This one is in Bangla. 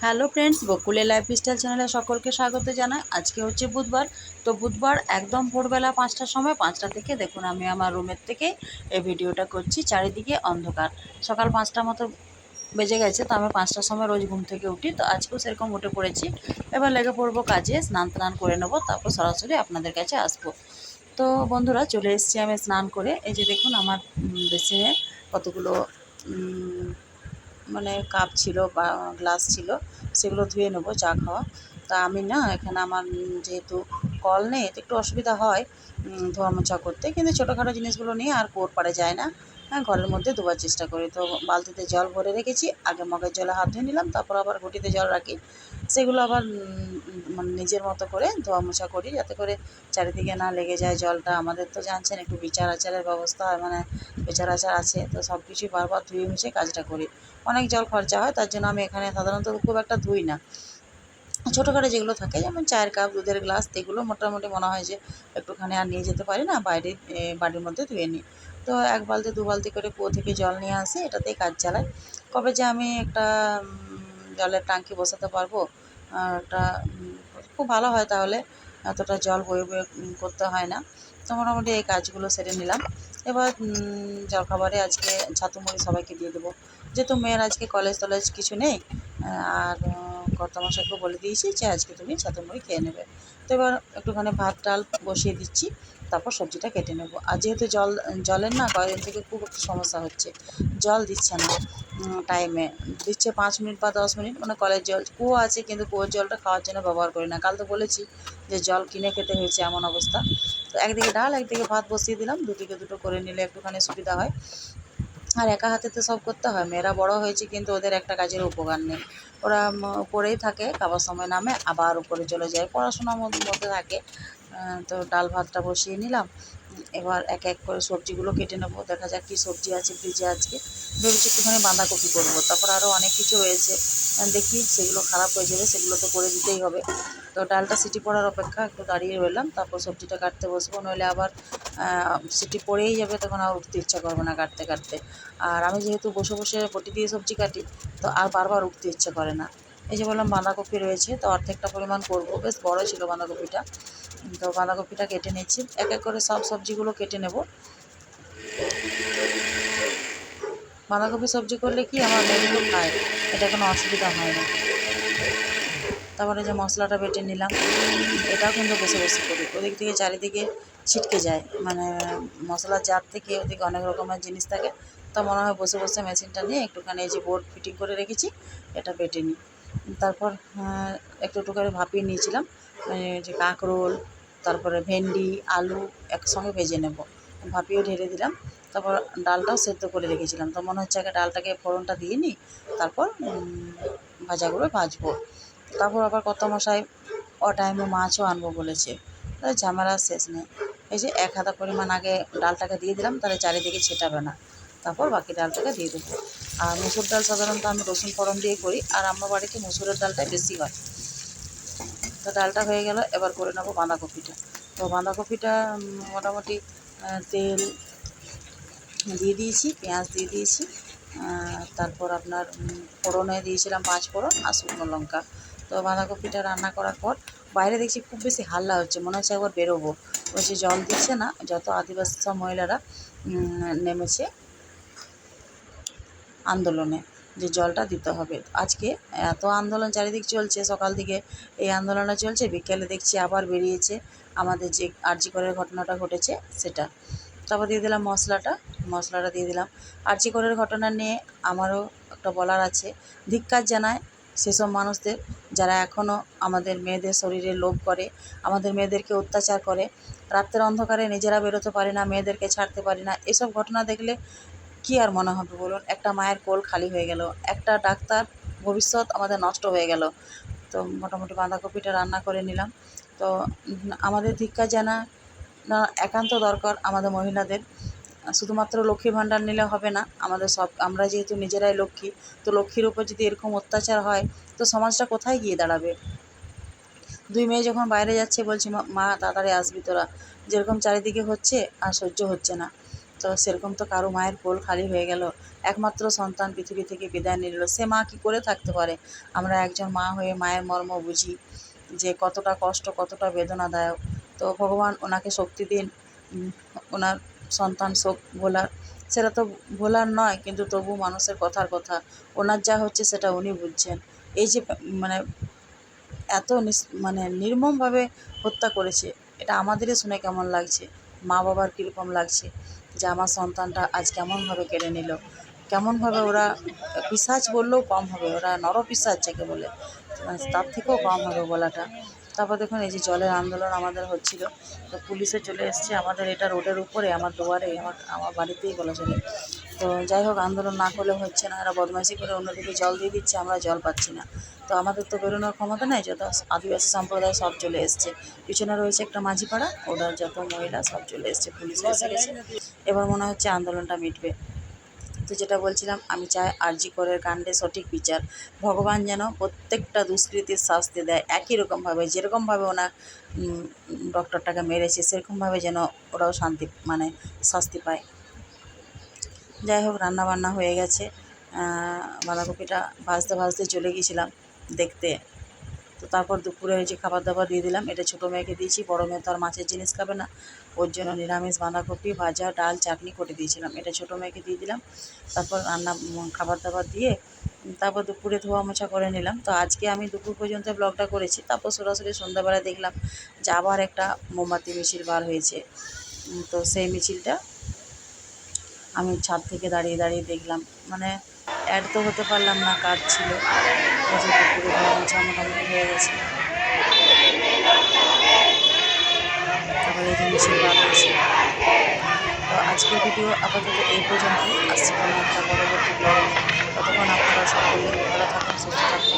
হ্যালো ফ্রেন্ডস, বকুলের লাইফস্টাইল চ্যানেলে সকলকে স্বাগত জানাই। আজকে হচ্ছে বুধবার। তো বুধবার একদম ভোরবেলা 5টার সময়, 5টা থেকে দেখুন আমি আমার রুমের থেকে এই ভিডিওটা করছি। চারিদিকে অন্ধকার, সকাল 5টা মতো বেজে গেছে। তো আমি 5টার সময় রোজ ঘুম থেকে উঠি, তো আজকেও সেরকম উঠে পড়েছি। এবার লেগে পড়বো কাজে, স্নান টান করে নেবো, তারপর সরাসরি আপনাদের কাছে আসবো। তো বন্ধুরা, চলে এসেছি আমি স্নান করে। এই যে দেখুন আমার বেসিনে কতগুলো মানে কাপ ছিল বা গ্লাস ছিল, সেগুলো ধুয়ে নেবো চা খাওয়া। তা আমি না এখানে আমার যেহেতু কল নেই, তো একটু অসুবিধা হয় ধোয়া মোছা করতে, কিন্তু ছোটোখাটো জিনিসগুলো নিয়ে আর কুয়োর পাড়ে যায় না। হ্যাঁ, ঘরের মধ্যে ধোয়ার চেষ্টা করি। তো বালতিতে জল ভরে রেখেছি, আগে মগের জলে হাত ধুয়ে নিলাম, তারপর আবার ঘটিতে জল রাখি। সেগুলো আবার মানে নিজের মতো করে ধোয়া মোছা করি, যাতে করে চারিদিকে না লেগে যায় জলটা। আমাদের তো জানছেন একটু বিচার আচারের ব্যবস্থা, মানে বিচার আচার আছে, তো সব কিছুই বারবার ধুয়ে মুছে কাজটা করি। অনেক জল খরচা হয়, তার জন্য আমি এখানে সাধারণত খুব একটা ধুই না। ছোটোখাটো যেগুলো থাকে, যেমন চায়ের কাপ, দুধের গ্লাস, এগুলো মোটামুটি মনে হয় যে একটুখানি আর নিয়ে যেতে পারি না, বাইরে বাড়ির মধ্যে ধুয়ে নিই। তো 1 বালতি 2 বালতি করে কুয়ো থেকে জল নিয়ে আসি, এটাতেই কাজ চালাই। কবে যে আমি একটা জলের ট্যাঙ্কি বসাতে পারবো, একটা খুব ভালো হয়, তাহলে এতটা জল বয়ে বয়ে করতে হয় না। তো মোটামুটি এই কাজগুলো সেরে নিলাম। এবার জলখাবারে আজকে ছাতু মুড়ি সবাইকে দিয়ে দেবো, যেহেতু মেয়ের আজকে কলেজ টলেজ কিছু নেই। আর কর্তামশাইকেও বলে দিয়েছি যে আজকে তুমি ছাতু মুড়ি খেয়ে নেবে। তো এবার একটুখানি ভাত ডাল বসিয়ে দিচ্ছি, তারপর সবজিটা কেটে নেব। আর যেহেতু জলের না কয়েকদিন থেকে খুব একটু সমস্যা হচ্ছে, জল দিচ্ছে না টাইমে, দিচ্ছে 5 মিনিট বা 10 মিনিট। মানে কলের জল, কুয়ো আছে কিন্তু কুয়োর জলটা খাওয়ার জন্য ব্যবহার করি না। কাল তো বলেছি যে জল কিনে খেতে হয়েছে, এমন অবস্থা। তো একদিকে ডাল, একদিকে ভাত বসিয়ে দিলাম, দুদিকে দুটো করে নিলে একটুখানি সুবিধা হয়। আর একা হাতে তো সব করতে হয়। মেয়েরা বড় হয়েছে কিন্তু ওদের একটা কাজের উপকার নেই। ওরা উপরেই থাকে, খাবার সময় নামে আবার উপরে চলে যায়, পড়াশোনার মধ্যে থাকে। তো ডাল ভাতটা বসিয়ে নিলাম। এবার এক এক করে সবজিগুলো কেটে নেবো। দেখা যাক কী সবজি আছে ফ্রিজে আজকে। ভেবেছি একটুখানি বাঁধাকপি করবো, তারপর আরও অনেক কিছু রয়েছে। দেখি সেগুলো খারাপ হয়ে যাবে, সেগুলো তো করে দিতেই হবে। তো ডালটা সিটি পড়ার অপেক্ষা একটু দাঁড়িয়ে রইলাম, তারপর সবজিটা কাটতে বসবো, নইলে আবার সিটি পড়েই যাবে, তখন আর উঠতে ইচ্ছা করবে না কাটতে কাটতে। আর আমি যেহেতু বসে বসে বটি দিয়ে সবজি কাটি, তো আর বারবার উঠতে ইচ্ছে করে না। এই যে বললাম বাঁধাকপি রয়েছে, তো অর্ধেকটা পরিমাণ করব, বেশ বড় ছিল বাঁধাকপিটা। তো বাঁধাকপিটা কেটে নিচ্ছি, এক এক করে সব সবজিগুলো কেটে নেব। বাঁধাকপি সবজি করলে কি আমার মেয়েগুলো খায়, এটা কোনো অসুবিধা হয় না। তারপরে যে মশলাটা বেটে নিলাম, এটাও কিন্তু বসে বসে করি, ওদিক থেকে চারিদিকে ছিটকে যায়, মানে মশলার জার থেকে ওদিকে অনেক রকমের জিনিস থাকে। তো মনে হয় বসে বসে মেশিনটা নিয়ে একটুখানি এই যে বোর্ড ফিটিং করে রেখেছি, এটা বেটে নিই। তারপর একটু একটু করে ভাপিয়ে নিয়েছিলাম, যে কাঁকরোল, তারপরে ভেন্ডি, আলু একসঙ্গে ভেজে নেব, ভাপিয়েও ঢেলে দিলাম। তারপর ডালটাও সেদ্ধ করে রেখেছিলাম, তো মনে হচ্ছে আগে ডালটাকে ফোড়নটা দিয়ে নিই, তারপর ভাজাগুলো ভাজবো। তারপর আবার কর্তামশাই টাইমে মাছও আনবো বলেছে, তাহলে ঝামেলার শেষ নেই। এই যে 1 হাতা পরিমাণ আগে ডালটাকে দিয়ে দিলাম, তাহলে চারিদিকে ছেটাবে না। তারপর বাকি ডালটাকে দিয়ে দেবো। আর মুসুর ডাল সাধারণত আমি রসুন ফোড়ন দিয়ে করি, আর আমার বাড়িতে মুসুরের ডালটাই বেশি হয়। তো ডালটা হয়ে গেল, এবার করে নেবো বাঁধাকপিটা। তো বাঁধাকপিটা মোটামুটি তেল দিয়ে দিয়েছি, পেঁয়াজ দিয়ে দিয়েছি, তারপর আপনার ফোড়নে দিয়েছিলাম 5 ফোড়ন আর শুকনো লঙ্কা। তো বাঁধাকপিটা রান্না করার পর বাইরে দেখছি খুব বেশি হাল্লা হচ্ছে, মনে হচ্ছে একবার বেরোবো। ওই যে জল দিচ্ছে না, যত আদিবাসী সব মহিলারা নেমেছে আন্দোলনে, যে জলটা দিতে হবে। আজকে এত আন্দোলন চারিদিক চলছে, সকাল থেকে এই আন্দোলনটা চলছে, বিকেলে দেখছি আবার বেরিয়েছে আমাদের যে আরজি করের ঘটনাটা ঘটেছে সেটা। তারপর দিয়ে দিলাম মশলাটা দিয়ে দিলাম। আরজি করের ঘটনা নিয়ে আমারও একটা বলার আছে। ধিক্কার জানায় সেসব মানুষদের, যারা এখনও আমাদের মেয়েদের শরীরে লোভ করে, আমাদের মেয়েদেরকে অত্যাচার করে। রাত্রের অন্ধকারে নিজেরা বেরোতে পারি না, মেয়েদেরকে ছাড়তে পারি না। এসব ঘটনা দেখলে কী আর মনে হবে বলুন? একটা মায়ের কোল খালি হয়ে গেল, একটা ডাক্তার ভবিষ্যৎ আমাদের নষ্ট হয়ে গেল। তো মোটামুটি বাঁধাকপিটা রান্না করে নিলাম। তো আমাদের ধিক্কার জানানো একান্ত দরকার আমাদের মহিলাদের। শুধুমাত্র লক্ষ্মীর ভাণ্ডার নিলে হবে না, আমাদের সব, আমরা যেহেতু নিজেরাই লক্ষ্মী, তো লক্ষ্মীর উপর যদি এরকম অত্যাচার হয়, তো সমাজটা কোথায় গিয়ে দাঁড়াবে? 2 মেয়ে যখন বাইরে যাচ্ছে, বলছি মা তাড়াতাড়ি আসবি তোরা, যেরকম চারিদিকে হচ্ছে আর সহ্য হচ্ছে না। তো সেরকম তো কারো মায়ের কোল খালি হয়ে গেল, একমাত্র সন্তান পৃথিবী থেকে বিদায় নিল, সে মা কী করে থাকতে পারে? আমরা একজন মা হয়ে মায়ের মর্ম বুঝি যে কতটা কষ্ট, কতটা বেদনাদায়ক। তো ভগবান ওনাকে শক্তি দিন, ওনার সন্তান শোক ভোলার। সেটা তো ভোলার নয়, কিন্তু তবু মানুষের কথার কথা, ওনার যা হচ্ছে সেটা উনি বুঝছেন। এই যে মানে এত মানে নির্মমভাবে হত্যা করেছে, এটা আমাদেরই শুনে কেমন লাগছে, মা বাবার কীরকম লাগছে যে আমার সন্তানটা আজ কেমনভাবে কেড়ে নিল। কেমনভাবে ওরা, পিশাচ বললেও কম হবে, ওরা নরপিশাচ যাকে বলে, তার থেকেও কম হবে বলাটা। তারপর দেখুন এই যে জলের আন্দোলন আমাদের হচ্ছিল, তো পুলিশে চলে এসছে আমাদের এটা রোডের উপরে, আমার দুয়ারে, আমার বাড়িতেই বলা চলে। তো যাই হোক, আন্দোলন না করলে হচ্ছে না, এরা বদমাইশি করে অন্যদিকে জল দিয়ে দিচ্ছে, আমরা জল পাচ্ছি না। তো আমাদের তো বেরোনোর ক্ষমতা নেই, যত আদিবাসী সম্প্রদায় সব চলে এসছে, পিছনে রয়েছে একটা মাঝি পাড়া, ওরা যত মহিলা সব চলে এসছে, পুলিশ এসে গেছে। এবার মনে হচ্ছে আন্দোলনটা মিটবে। তো যেটা বলছিলাম, আমি চাই আরজি করের কাণ্ডে সঠিক বিচার, ভগবান যেন প্রত্যেকটা দুষ্কৃতির শাস্তি দেয় একই রকমভাবে, যেরকমভাবে ওনার ডক্টরটাকে মেরেছে সেরকমভাবে যেন ওরাও শান্তি মানে শাস্তি পায়। যাই হোক, রান্নাবান্না হয়ে গেছে, বাঁধাকপিটা ভাজতে ভাজতে চলে গিয়েছিলাম দেখতে। তো তারপর দুপুরে ওই যে খাবার দাবার দিয়ে দিলাম, এটা ছোটো মেয়েকে দিয়েছি, বড়ো মেয়ে তো আর মাছের জিনিস খাবে না, ওর জন্য নিরামিষ বাঁধাকপি ভাজা, ডাল, চাটনি করে দিয়েছিলাম, এটা ছোটো মেয়েকে দিয়ে দিলাম। তারপর খাবার দাবার দিয়ে তারপর দুপুরে ধোয়া মোছা করে নিলাম। তো আজকে আমি দুপুর পর্যন্ত ব্লগটা করেছি, তারপর সরাসরি সন্ধ্যাবেলায় দেখলাম যে আবার একটা মোমবাতি মিছিল বার হয়েছে। তো সেই মিছিলটা আমি ছাদ থেকে দাঁড়িয়ে দাঁড়িয়ে দেখলাম, মানে অ্যাড তো হতে পারলাম না, কাজ ছিল। এই যে দুপুরে ধোয়া মোছা মোটামুটি হয়ে গেছে, তারপরে এই যে মিছিল বার হয়েছে। তো আজকের ভিডিও আপাতত এই পর্যন্তই, আসছে কোনো একটা পরবর্তী ব্লগ নিয়ে। ততক্ষণ আপনারা সকলে ভালো থাকুন, সুস্থ থাকুন।